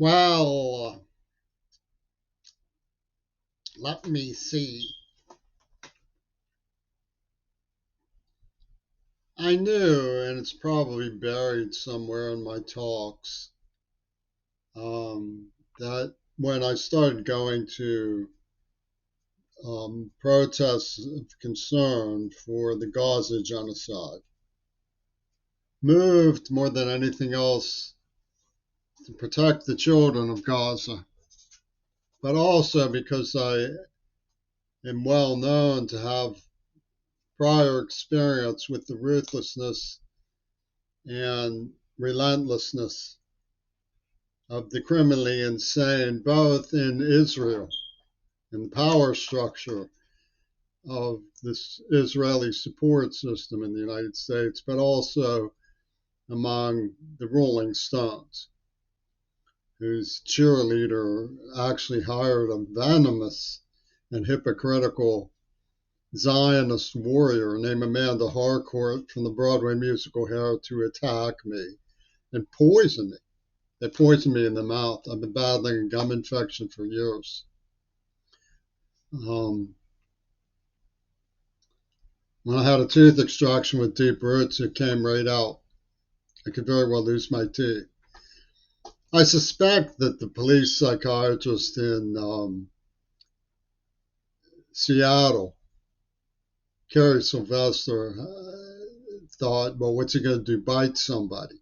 Well, let me see. I knew, and it's probably buried somewhere in my talks, that when I started going to protests of concern for the Gaza genocide, moved more than anything else to protect the children of Gaza, but also because I am well known to have prior experience with the ruthlessness and relentlessness of the criminally insane, both in Israel and the power structure of this Israeli support system in the United States, but also among the Rolling Stones, whose cheerleader actually hired a venomous and hypocritical Zionist warrior named Amanda Harcourt from the Broadway musical Hair to attack me and poison me. They poisoned me in the mouth. I've been battling a gum infection for years. When I had a tooth extraction with deep roots, it came right out. I could very well lose my teeth. I suspect that the police psychiatrist in Seattle, Kerry Sylvester, thought, well, what's he going to do, bite somebody?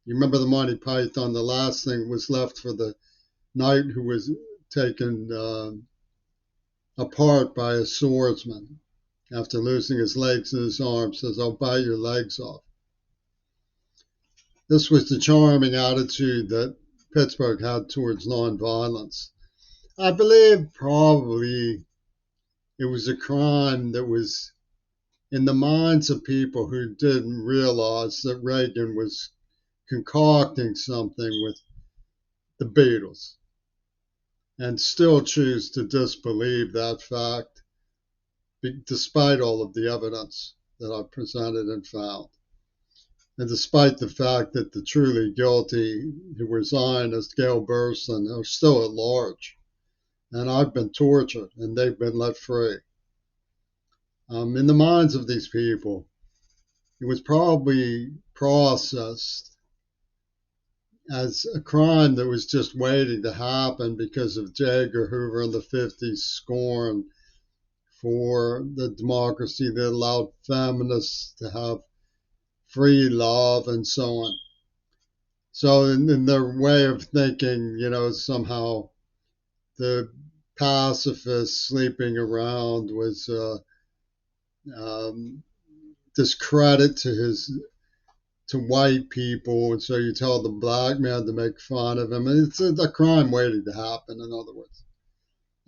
You remember the Monty Python, the last thing was left for the knight who was taken apart by a swordsman after losing his legs and his arms, says, I'll bite your legs off. This was the charming attitude that Pittsburgh had towards nonviolence. I believe probably it was a crime that was in the minds of people who didn't realize that Reagan was concocting something with the Beatles and still choose to disbelieve that fact despite all of the evidence that I presented and found. And despite the fact that the truly guilty who were Zionists, Gail Burstyn, are still at large. And I've been tortured and they've been let free. In the minds of these people, it was probably processed as a crime that was just waiting to happen because of J. Edgar Hoover in the 50s scorn for the democracy that allowed feminists to have free love and so on. So in their way of thinking, somehow the pacifist sleeping around was discredit to white people, and so you tell the black man to make fun of him. And it's a crime waiting to happen. In other words,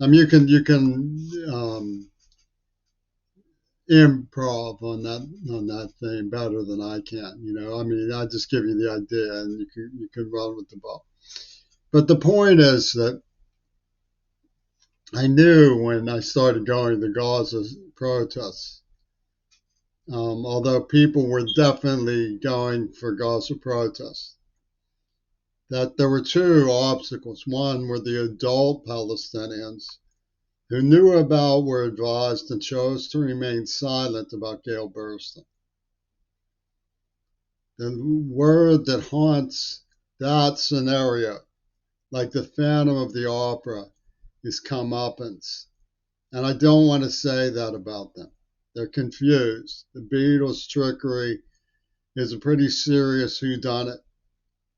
I mean, you can improv on that thing better than I can. I mean, I just give you the idea, and you can run with the ball. But the point is that I knew when I started going to Gaza protests, although people were definitely going for Gaza protests, that there were two obstacles. One were the adult Palestinians who knew about, were advised, and chose to remain silent about Gail Burstyn. The word that haunts that scenario, like the Phantom of the Opera, is comeuppance. And I don't want to say that about them. They're confused. The Beatles' trickery is a pretty serious whodunit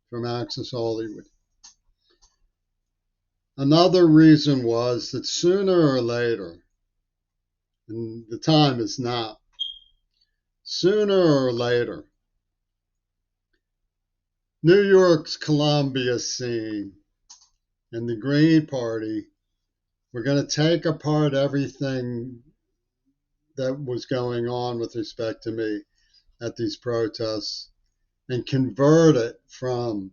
from Access Hollywood. Another reason was that sooner or later, and the time is now, sooner or later, New York's Columbia scene and the Green Party were going to take apart everything that was going on with respect to me at these protests and convert it from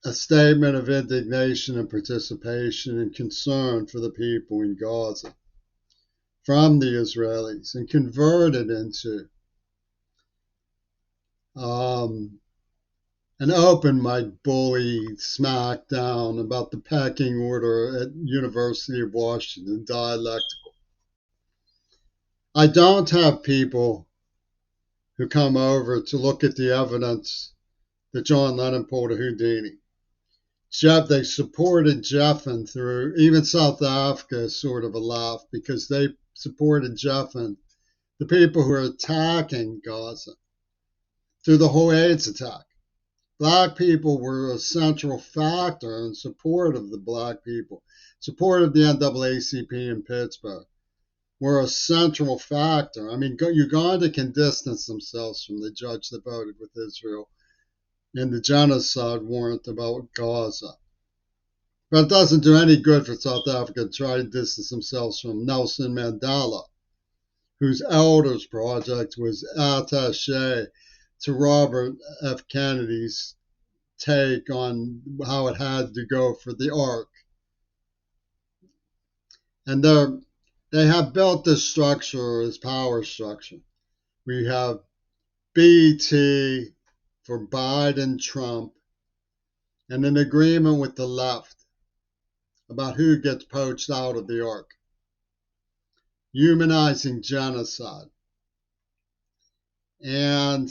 a statement of indignation and participation and concern for the people in Gaza from the Israelis and convert it into and open mic bully smackdown about the pecking order at University of Washington dialectical. I don't have people who come over to look at the evidence that John Lennon pulled a Houdini. They supported Jeffen through, even South Africa is sort of a laugh because they supported Jeffen, the people who are attacking Gaza, through the whole AIDS attack. Black people were a central factor in support of the black people, support of the NAACP in Pittsburgh, were a central factor. I mean, Uganda can distance themselves from the judge that voted with Israel in the genocide warrant about Gaza. But it doesn't do any good for South Africa to try to distance themselves from Nelson Mandela, whose Elders Project was attaché to Robert F. Kennedy's take on how it had to go for the Ark. And they have built this structure as power structure. We have BT for Biden, Trump, and an agreement with the left about who gets poached out of the Ark, humanizing genocide, and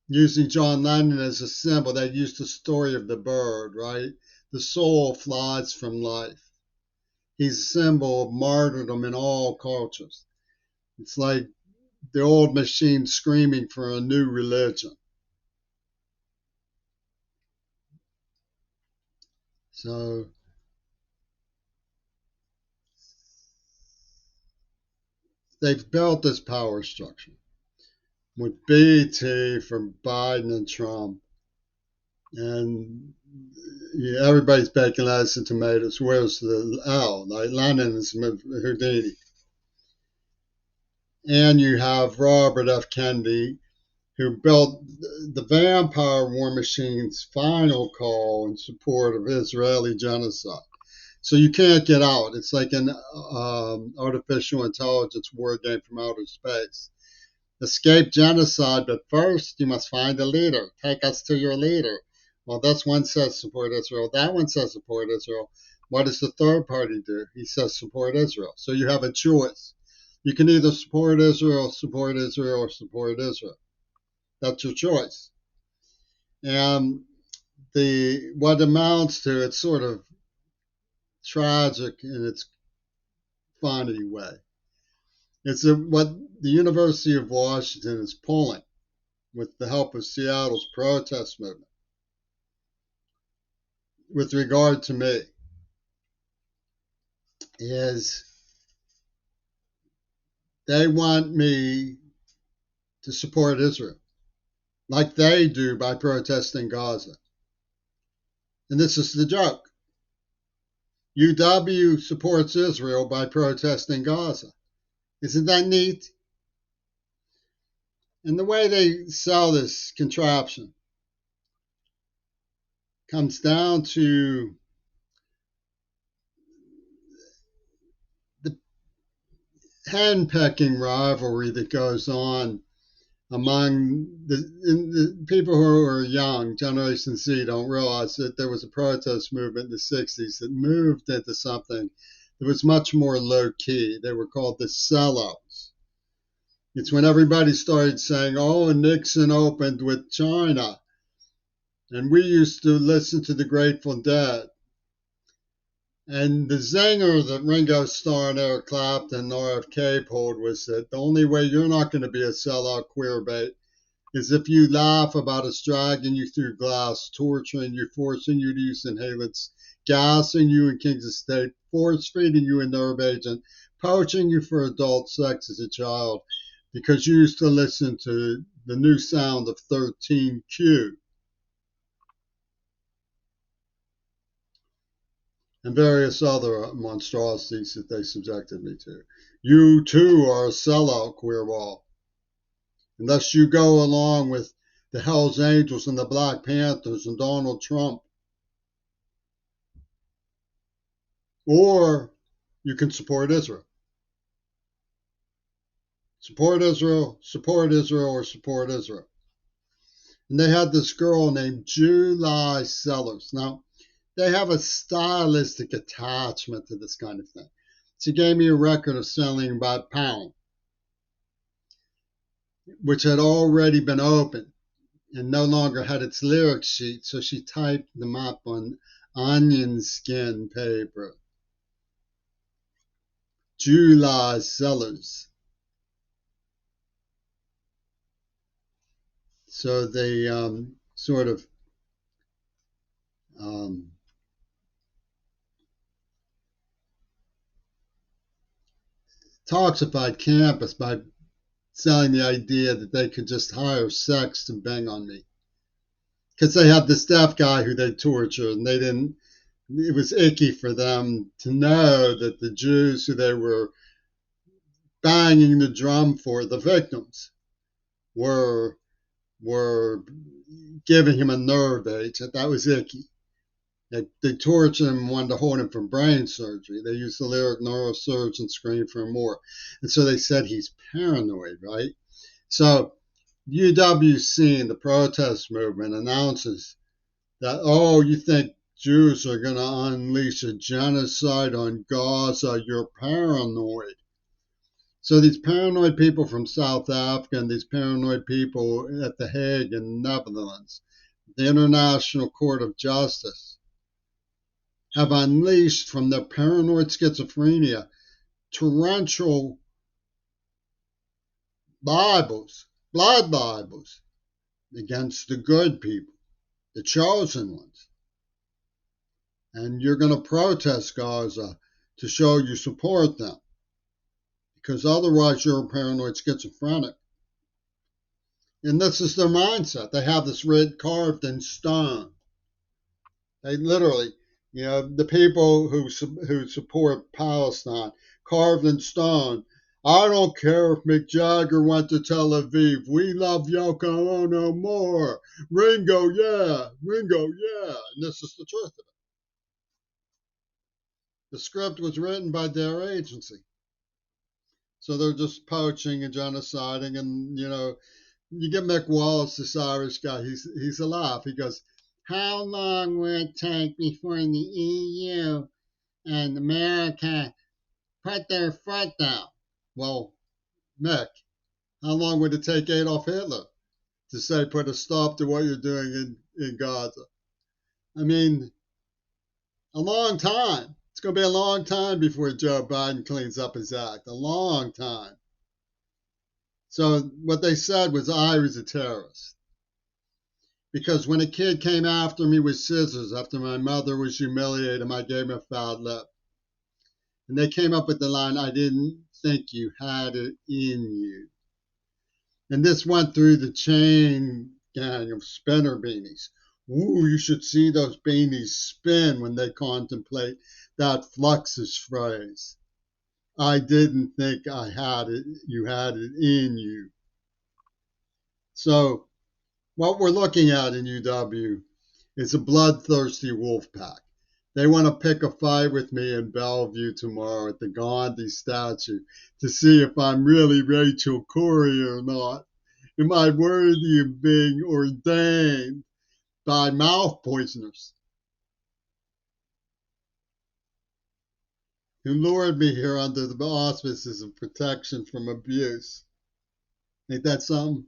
using John Lennon as a symbol. They used the story of the bird, right? The soul flies from life. He's a symbol of martyrdom in all cultures. It's like the old machine screaming for a new religion. So they've built this power structure with BT from Biden and Trump. And everybody's baking lettuce and tomatoes. Where's the L? Like Lennon is Houdini. And you have Robert F. Kennedy, who built the vampire war machine's final call in support of Israeli genocide. So you can't get out. It's like an artificial intelligence war game from outer space. Escape genocide, but first you must find a leader. Take us to your leader. Well, this one says support Israel. That one says support Israel. What does the third party do? He says support Israel. So you have a choice. You can either support Israel, or support Israel. That's your choice. And what amounts to, it's sort of tragic in its funny way. It's what the University of Washington is pulling with the help of Seattle's protest movement with regard to me is they want me to support Israel like they do by protesting Gaza. And this is the joke. UW supports Israel by protesting Gaza. Isn't that neat? And the way they sell this contraption comes down to the hen-pecking rivalry that goes on among the people who are young. Generation Z don't realize that there was a protest movement in the 60s that moved into something that was much more low-key. They were called the sellouts. It's when everybody started saying, oh, Nixon opened with China. And we used to listen to the Grateful Dead. And the zinger that Ringo Starr and Eric Clapton and RFK pulled was that the only way you're not going to be a sellout queer bait is if you laugh about us dragging you through glass, torturing you, forcing you to use inhalants, gassing you in Kings Estate, force feeding you a nerve agent, poaching you for adult sex as a child because you used to listen to the new sound of 13Q. And various other monstrosities that they subjected me to. You too are a sellout, queerball. Unless you go along with the Hells Angels and the Black Panthers and Donald Trump. Or you can support Israel. Support Israel, or support Israel. And they had this girl named July Sellers. Now, they have a stylistic attachment to this kind of thing. She gave me a record of selling by pound, which had already been opened and no longer had its lyric sheet, so she typed them up on onion skin paper. July Sellers. So they sort of um, toxified campus by selling the idea that they could just hire sex to bang on me. Because they had this deaf guy who they tortured, and they didn't. It was icky for them to know that the Jews who they were banging the drum for, the victims, were were giving him a nerve agent. That was icky. They tortured him and wanted to hold him for brain surgery. They used the lyric neurosurgeon scream for more. And so they said he's paranoid, right? So UWC, the protest movement, announces that, oh, you think Jews are going to unleash a genocide on Gaza? You're paranoid. So these paranoid people from South Africa and these paranoid people at The Hague in the Netherlands, the International Court of Justice, have unleashed from their paranoid schizophrenia torrential Bibles, blood Bibles, against the good people, the chosen ones. And you're going to protest Gaza to show you support them, because otherwise you're a paranoid schizophrenic. And this is their mindset. They have this writ carved in stone. They literally, the people who support Palestine, carved in stone. I don't care if Mick Jagger went to Tel Aviv. We love Yoko Ono more. Ringo, yeah. Ringo, yeah. And this is the truth of it. The script was written by their agency. So they're just poaching and genociding. And, you get Mick Wallace, this Irish guy, he's a laugh. He goes, how long will it take before the EU and America put their foot down? Well, Mick, how long would it take Adolf Hitler to say put a stop to what you're doing in Gaza? I mean, a long time. It's going to be a long time before Joe Biden cleans up his act. A long time. So what they said was I was a terrorist. Because when a kid came after me with scissors after my mother was humiliated, I gave him a foul lip. And they came up with the line, I didn't think you had it in you. And this went through the chain gang of spinner beanies. Ooh, you should see those beanies spin when they contemplate that Fluxus phrase. I didn't think you had it in you. So what we're looking at in UW is a bloodthirsty wolf pack. They want to pick a fight with me in Bellevue tomorrow at the Gandhi statue to see if I'm really Rachel Corrie or not. Am I worthy of being ordained by mouth poisoners who lured me here under the auspices of protection from abuse? Ain't that something?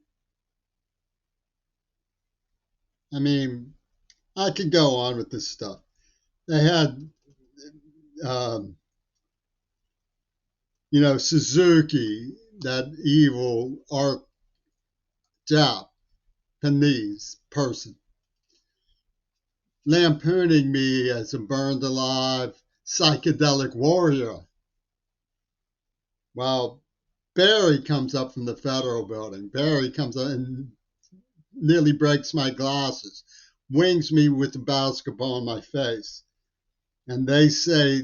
I mean, I could go on with this stuff. They had, Suzuki, that evil art Japanese person, lampooning me as a burned alive psychedelic warrior. Well, Barry comes up from the federal building. Barry comes up and nearly breaks my glasses, wings me with the basketball in my face. And they say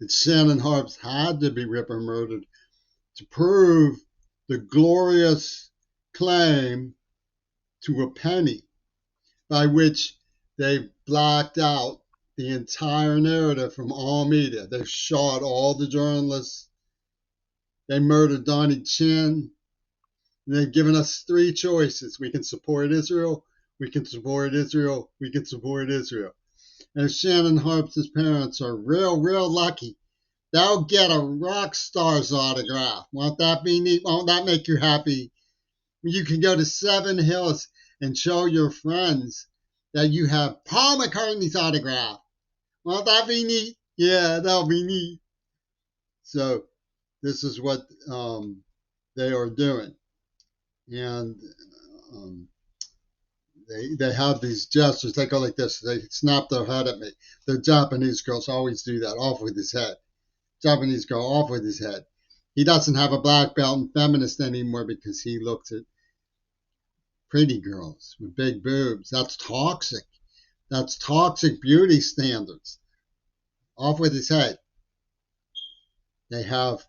that Shannon Harps had to be Ripper murdered to prove the glorious claim to a penny by which they've blacked out the entire narrative from all media. They've shot all the journalists. They murdered Donnie Chin. They've given us three choices. We can support Israel, we can support Israel, we can support Israel. And Shannon Harp's parents are real lucky. They'll get a rock star's autograph. Won't that be neat? Won't that make you happy? You can go to Seven Hills and show your friends that you have Paul McCartney's autograph. Won't that be neat? Yeah, that'll be neat. So this is what they are doing. And they have these gestures. They go like this. They snap their head at me. The Japanese girls always do that, off with his head. Japanese girl, off with his head. He doesn't have a black belt in feminist anymore because he looks at pretty girls with big boobs. That's toxic. That's toxic beauty standards. Off with his head. They have,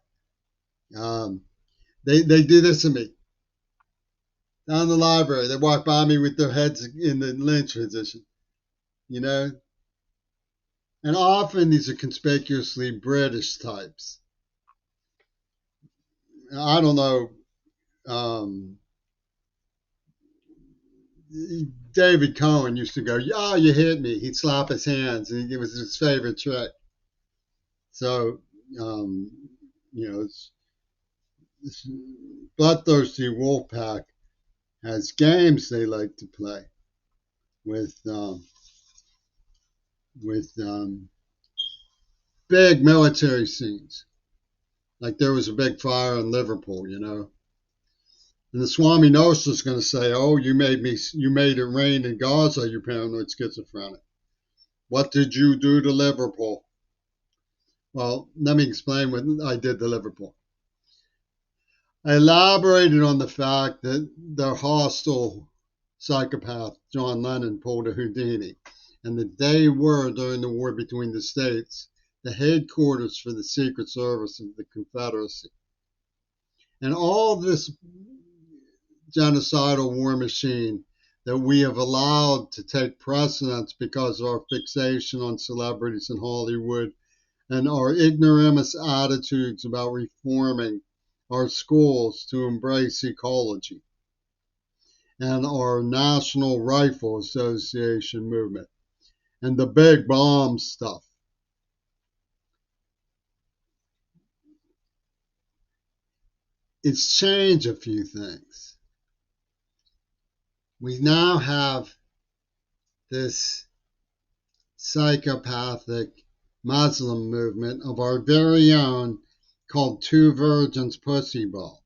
they do this to me. Down the library, they walk by me with their heads in the lynch position, you know? And often these are conspicuously British types. I don't know. David Cohen used to go, "Yeah, you hit me." He'd slap his hands, and it was his favorite trick. So, this bloodthirsty wolf pack has games they like to play with big military scenes. Like there was a big fire in Liverpool, And the Swami Nosa is going to say, "Oh, you made it rain in Gaza, you paranoid schizophrenic. What did you do to Liverpool?" Well, let me explain what I did to Liverpool. I elaborated on the fact that the hostile psychopath John Lennon pulled a Houdini, and that they were, during the war between the states, the headquarters for the Secret Service of the Confederacy. And all this genocidal war machine that we have allowed to take precedence because of our fixation on celebrities in Hollywood and our ignoramus attitudes about reforming our schools to embrace ecology and our National Rifle Association movement and the big bomb stuff. It's changed a few things. We now have this psychopathic Muslim movement of our very own called Two Virgins Pussy Ball.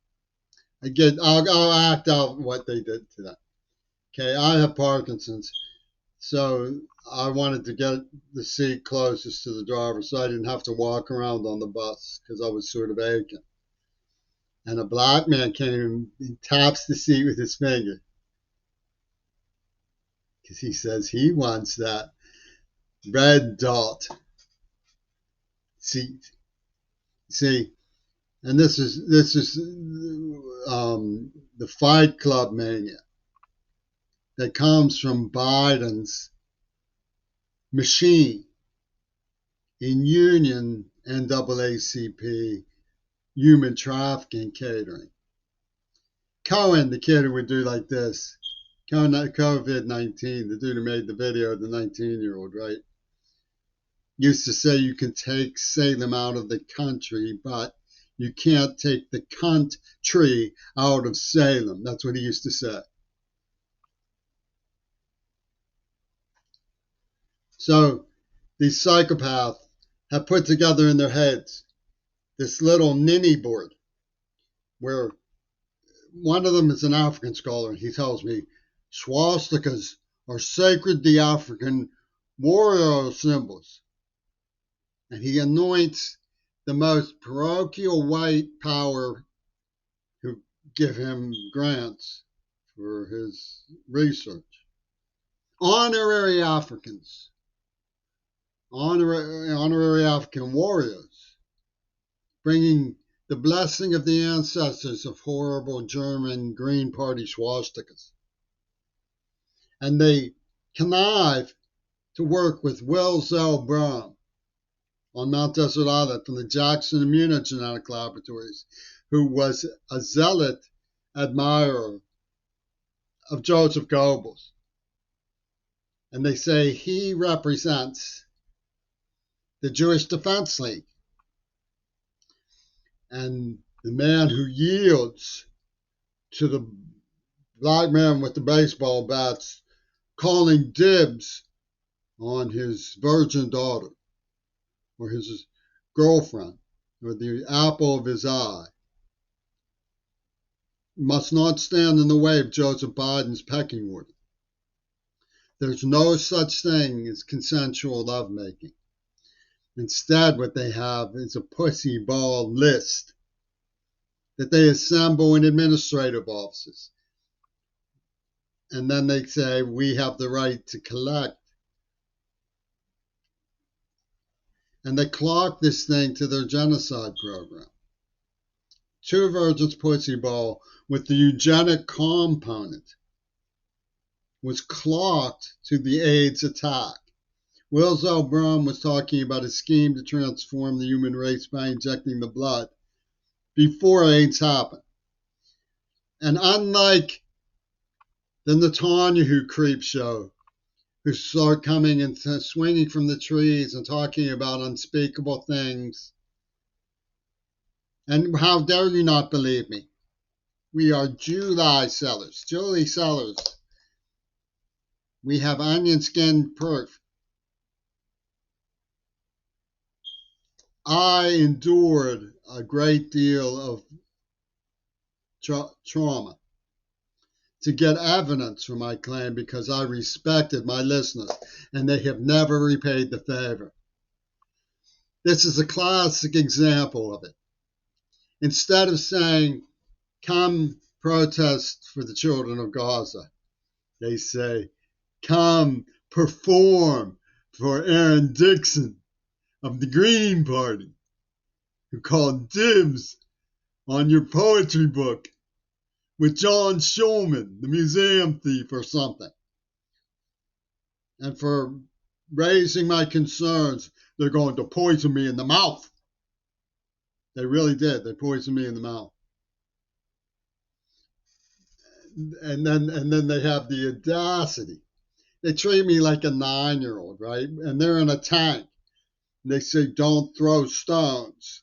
I'll act out what they did to them. Okay, I have Parkinson's, so I wanted to get the seat closest to the driver so I didn't have to walk around on the bus because I was sort of aching. And a black man came and taps the seat with his finger because he says he wants that red dot seat. See, and this is the Fight Club mania that comes from Biden's machine in union NAACP human trafficking catering. Cohen, the kid who would do like this, COVID-19, the dude who made the video, the 19-year-old, right? Used to say you can take Salem out of the country, but you can't take the cunt tree out of Salem. That's what he used to say. So these psychopaths have put together in their heads this little ninny board where one of them is an African scholar, and he tells me swastikas are sacred to African warrior symbols. And he anoints the most parochial white power who give him grants for his research. Honorary Africans, honorary African warriors, bringing the blessing of the ancestors of horrible German Green Party swastikas. And they connive to work with Will Zell-Brown on Mount Desert Island from the Jackson Immunogenetic Laboratories, who was a zealot admirer of Joseph Goebbels. And they say he represents the Jewish Defense League. And the man who yields to the black man with the baseball bats calling dibs on his virgin daughter or his girlfriend or the apple of his eye must not stand in the way of Joseph Biden's pecking order. There's no such thing as consensual lovemaking. Instead, what they have is a pussy ball list that they assemble in administrative offices. And then they say, we have the right to collect. And they clock this thing to their genocide program. Two Virgins pussy ball with the eugenic component was clocked to the AIDS attack. Wills L. Brown was talking about a scheme to transform the human race by injecting the blood before AIDS happened. And unlike the Netanyahu creep show, who start coming and swinging from the trees and talking about unspeakable things, and how dare you not believe me? We are Julie sellers. We have onion skin proof. I endured a great deal of trauma to get evidence for my claim because I respected my listeners and they have never repaid the favor. This is a classic example of it. Instead of saying, come protest for the children of Gaza, they say, come perform for Aaron Dixon of the Green Party, who called dibs on your poetry book with John Schulman, the museum thief or something. And for raising my concerns, they're going to poison me in the mouth. They really did. They poisoned me in the mouth. And then they have the audacity. They treat me like a 9-year-old, right? And they're in a tank. They say, don't throw stones.